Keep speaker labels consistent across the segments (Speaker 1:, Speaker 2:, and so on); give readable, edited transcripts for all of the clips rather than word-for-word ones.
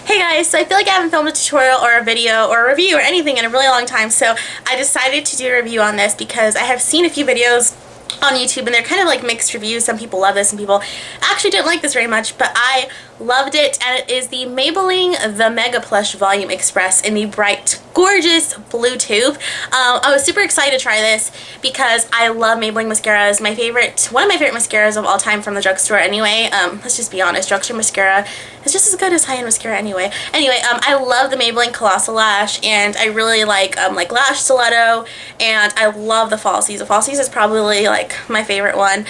Speaker 1: Hey guys, so I feel like I haven't filmed a tutorial or a video or a review or anything in a really long time, so I decided to do a review on this because I have seen a few videos on YouTube and they're kind of like mixed reviews. Some people love this and people actually didn't like this very much, but I loved it, and it is the Maybelline the Mega Plush Volum Express in the bright, gorgeous blue tube. I was super excited to try this because I love Maybelline mascaras. One of my favorite mascaras of all time from the drugstore anyway. Let's just be honest, drugstore mascara is just as good as high-end mascara anyway. I love the Maybelline Colossal Lash, and I really like Lash Stiletto, and I love the falsies. The falsies is probably like my favorite one.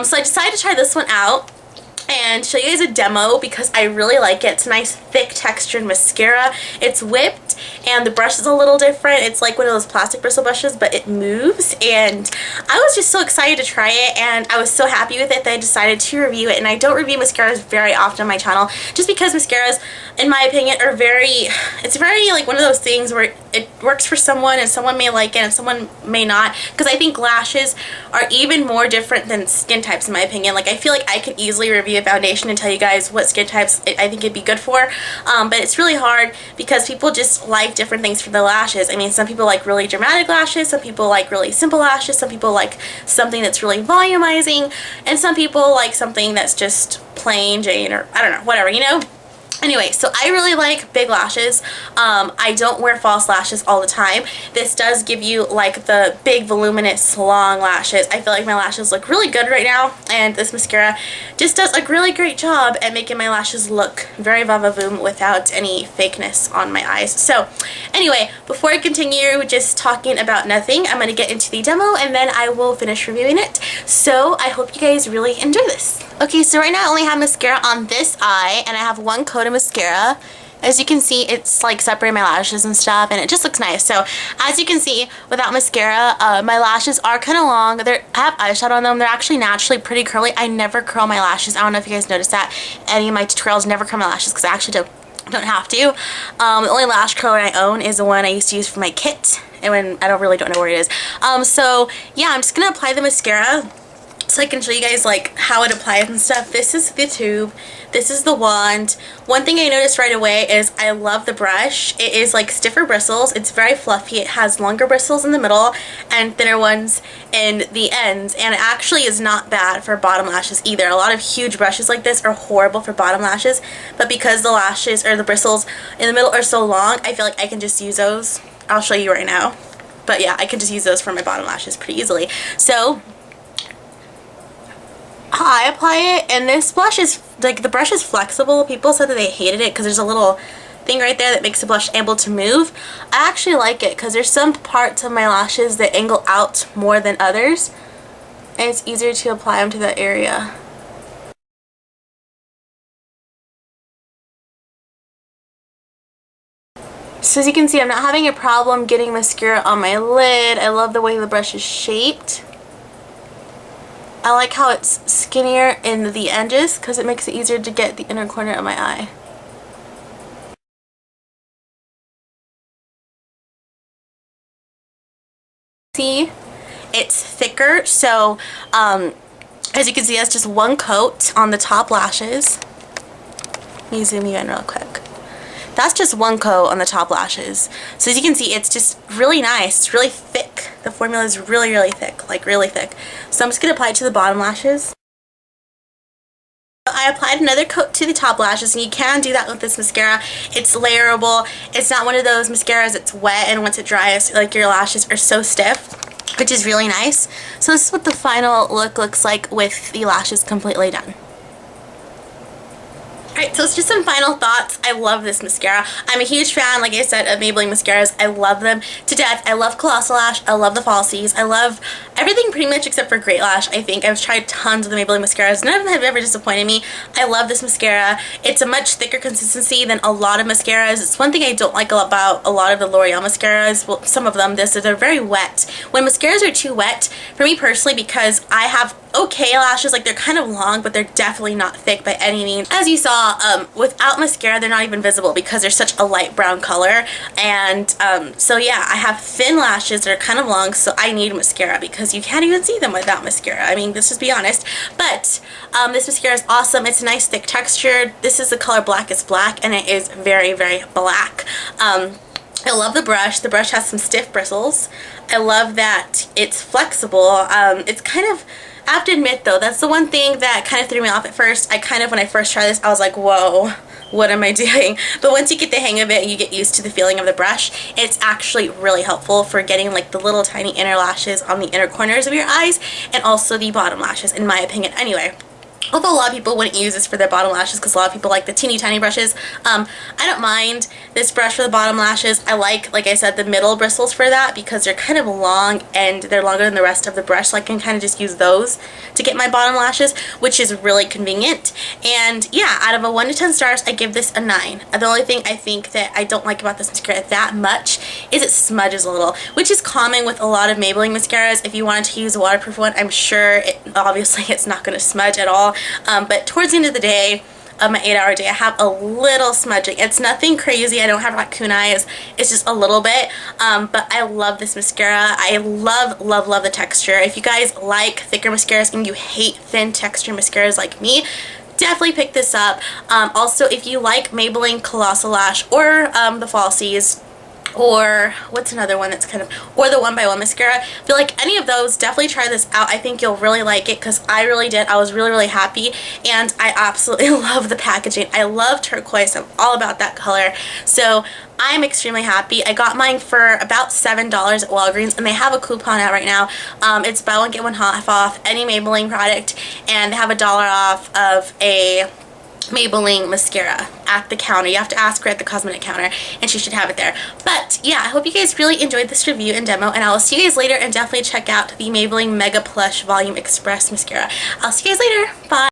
Speaker 1: So I decided to try this one out and show you guys a demo because I really like it. It's a nice thick textured mascara. It's whipped and the brush is a little different. It's like one of those plastic bristle brushes, but it moves, and I was just so excited to try it, and I was so happy with it that I decided to review it. And I don't review mascaras very often on my channel just because mascaras, in my opinion, are it's very like one of those things where it works for someone and someone may like it and someone may not, because I think lashes are even more different than skin types in my opinion. Like, I feel like I can easily review a foundation and tell you guys what skin types I think it'd be good for, but it's really hard because people just like different things for the lashes. I mean, some people like really dramatic lashes, some people like really simple lashes, some people like something that's really volumizing, and some people like something that's just plain Jane, or I don't know, whatever, you know? Anyway, so I really like big lashes. I don't wear false lashes all the time. This does give you like the big voluminous long lashes. I feel like my lashes look really good right now, and this mascara just does a really great job at making my lashes look very va-va-voom without any fakeness on my eyes. So anyway, before I continue just talking about nothing, I'm going to get into the demo and then I will finish reviewing it. So I hope you guys really enjoy this. Okay, so right now I only have mascara on this eye, and I have one coat of mascara. As you can see, it's like separating my lashes and stuff, and it just looks nice. So as you can see, without mascara, my lashes are kind of long. I have eyeshadow on them. They're actually naturally pretty curly. I never curl my lashes. I don't know if you guys noticed that. Any of my tutorials never curl my lashes because I actually don't have to. The only lash curler I own is the one I used to use for my kit, and when I don't know where it is. So yeah, I'm just gonna apply the mascara so I can show you guys like how it applies and stuff. This is the tube. This is the wand. One thing I noticed right away is I love the brush. It is like stiffer bristles. It's very fluffy. It has longer bristles in the middle and thinner ones in the ends, and it actually is not bad for bottom lashes either. A lot of huge brushes like this are horrible for bottom lashes, but because the lashes or the bristles in the middle are so long, I feel like I can just use those. I'll show you right now. But yeah, I can just use those for my bottom lashes pretty easily. So I apply it, and this blush is like, the brush is flexible. People said that they hated it because there's a little thing right there that makes the blush able to move. I actually like it because there's some parts of my lashes that angle out more than others, and it's easier to apply them to that area. So as you can see, I'm not having a problem getting mascara on my lid. I love the way the brush is shaped. I like how it's skinnier in the edges because it makes it easier to get the inner corner of my eye. See, it's thicker, so as you can see, that's just one coat on the top lashes. Let me zoom you in real quick. That's just one coat on the top lashes. So as you can see, it's just really nice. It's really thick. The formula is really, really thick, like really thick. So I'm just going to apply it to the bottom lashes. I applied another coat to the top lashes, and you can do that with this mascara. It's layerable. It's not one of those mascaras that's wet and once it dries, like your lashes are so stiff, which is really nice. So this is what the final look looks like with the lashes completely done. Alright, so it's just some final thoughts. I love this mascara. I'm a huge fan, like I said, of Maybelline mascaras. I love them to death. I love Colossal Lash. I love the falsies. I love everything pretty much except for Great Lash, I think. I've tried tons of the Maybelline mascaras. None of them have ever disappointed me. I love this mascara. It's a much thicker consistency than a lot of mascaras. It's one thing I don't like about a lot of the L'Oreal mascaras. Well, some of them, they're very wet. When mascaras are too wet, for me personally, because I have okay lashes. Like, they're kind of long, but they're definitely not thick by any means. As you saw, without mascara, they're not even visible because they're such a light brown color. And so yeah, I have thin lashes that are kind of long, so I need mascara because you can't even see them without mascara. I mean, let's just be honest. But this mascara is awesome. It's a nice thick texture. This is the color Black is Black, and it is very, very black. I love the brush. The brush has some stiff bristles. I love that it's flexible. It's kind of, I have to admit though, that's the one thing that kind of threw me off at first. When I first tried this, I was like, whoa, what am I doing? But once you get the hang of it and you get used to the feeling of the brush, it's actually really helpful for getting like the little tiny inner lashes on the inner corners of your eyes, and also the bottom lashes, in my opinion anyway. Although a lot of people wouldn't use this for their bottom lashes because a lot of people like the teeny tiny brushes. I don't mind this brush for the bottom lashes. I like I said, the middle bristles for that because they're kind of long and they're longer than the rest of the brush, so I can kind of just use those to get my bottom lashes, which is really convenient. And yeah, out of a 1 to 10 stars, I give this a 9. The only thing I think that I don't like about this mascara that much is it smudges a little, which is common with a lot of Maybelline mascaras. If you wanted to use a waterproof one, I'm sure obviously it's not going to smudge at all. But towards the end of the day, of my 8-hour day, I have a little smudging. It's nothing crazy. I don't have raccoon eyes. It's just a little bit. But I love this mascara. I love, love, love the texture. If you guys like thicker mascaras and you hate thin texture mascaras like me, definitely pick this up. Also, if you like Maybelline Colossal Lash or the Falsies, or what's another one that's kind of, or the One by One mascara, if you like any of those, definitely try this out. I think you'll really like it because I really did. I was really, really happy, and I absolutely love the packaging. I love turquoise. I'm all about that color. So I'm extremely happy. I got mine for about $7 at Walgreens, and they have a coupon out right now. It's buy one get one half off any Maybelline product, and they have $1 off of a Maybelline mascara at the counter. You have to ask her at the cosmetic counter, and she should have it there. But yeah, I hope you guys really enjoyed this review and demo, and I will see you guys later, and definitely check out the Maybelline Mega Plush Volum Express mascara. I'll see you guys later. Bye!